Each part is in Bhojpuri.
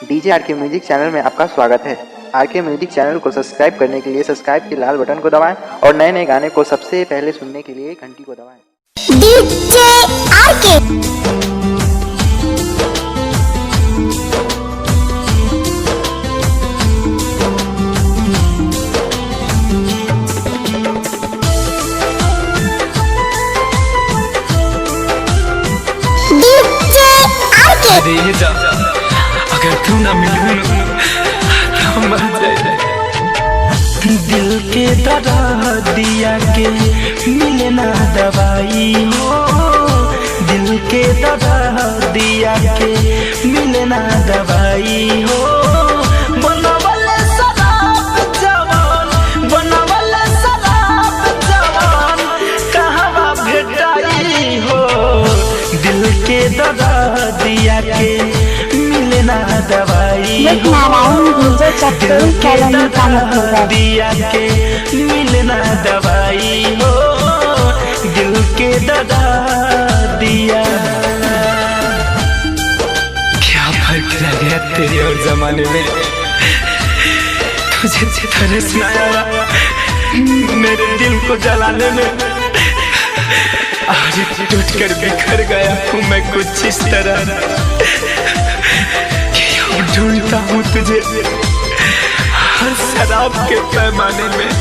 डीजे आर के म्यूजिक चैनल में आपका स्वागत है। आर के म्यूजिक चैनल को सब्सक्राइब करने के लिए सब्सक्राइब के लाल बटन को दबाएं और नए नए गाने को सबसे पहले सुनने के लिए घंटी को दबाएं। डीजे आर के अरे ये जा, अगर तू ना मिलूं तो मर जाए। दिल के दर्द दिया के मिले ना दवाई हो, दिल के दर्द दिया के मिले ना दवाई हो। बनवले शराब जवान, बनवले शराब जवान, कहवा भेटाई हो। दिल के दर्द दिया के मिले ना दवाई हो, दिल के दर्द दिया के मिले ना दवाई हो, दिल के दर्द दिया। क्या फर्क रह गया तेरे और जमाने में, तुझे तरस ना आया मेरे दिल को जलाने में। आज टूट कर बिखर गया हूँ मैं कुछ इस तरह कि ढूंढता हूँ तुझे हर शराब के पैमाने में।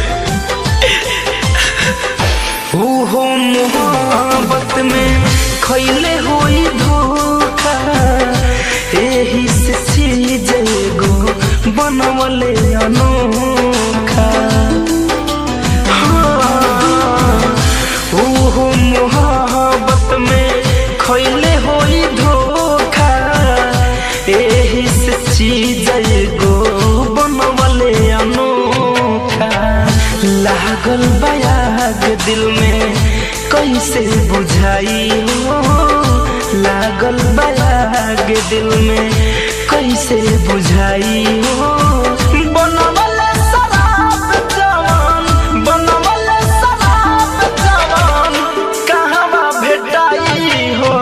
हो मोहब्बत में खैले हुई धोखा, एही से चीज एगो बनवले अनोखा। मोहब्बत में खैले होई धोखा, एही से चीज एगो बनवले अनोखा। लागल बयाग दिल में कैसे बुझाई हो, लागल बयाग दिल में कैसे बुझाई हो। बनवले शराब जवान, बनवले शराब जवान, कहवा भेटाई हो।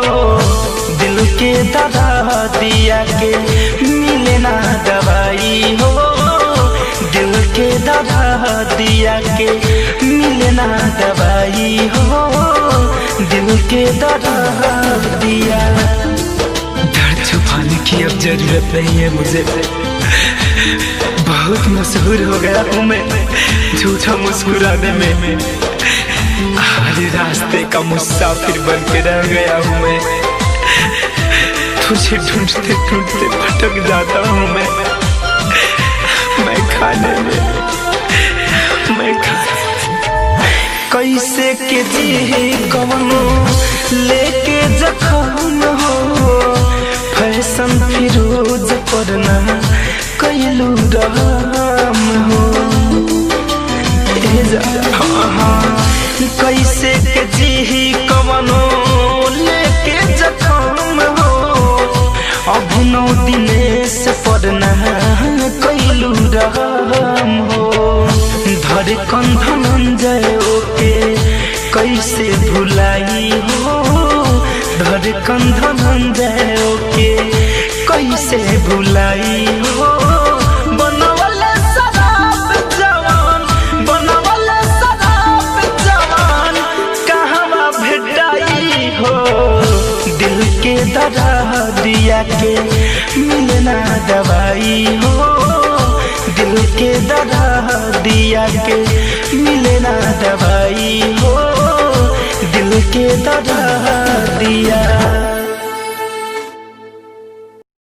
दिल के दर्द दिया के मिले ना दवाई हो, दिल के दर्द दिया के मिले ना दवाई हो, दिल के दर्द दिया। दर्द छुपाने की अब जरूरत नहीं है मुझे, बहुत मशहूर हो गया हूँ मैं झूठा मुस्कुराने में। हर रास्ते का मुसाफिर बन के रह गया हूँ मैं, तुझे ढूंढते ढूंढते भटक जाता हूँ मैं खाने में, मैं कैसे के जी कवनो लेके जखम हो। फैशन फिरोज पढ़ना कैलू राम हो। कैसे के जी कवनो लेके जखम हो। अभिनव दिनेश पढ़ना कैलू राम हो। धड़कन धनंजय के कैसे भुलाई हो, धड़कन धनंजय के कैसे भुलाई हो। बनवले शराब जवान, बनवले शराब जवान, कहवा भेटाई हो। दिल के दर्द दिया के मिले ना दवाई हो, दिल के दर्द दिया के मिले ना दवाई हो, दिल के दर्द दिया।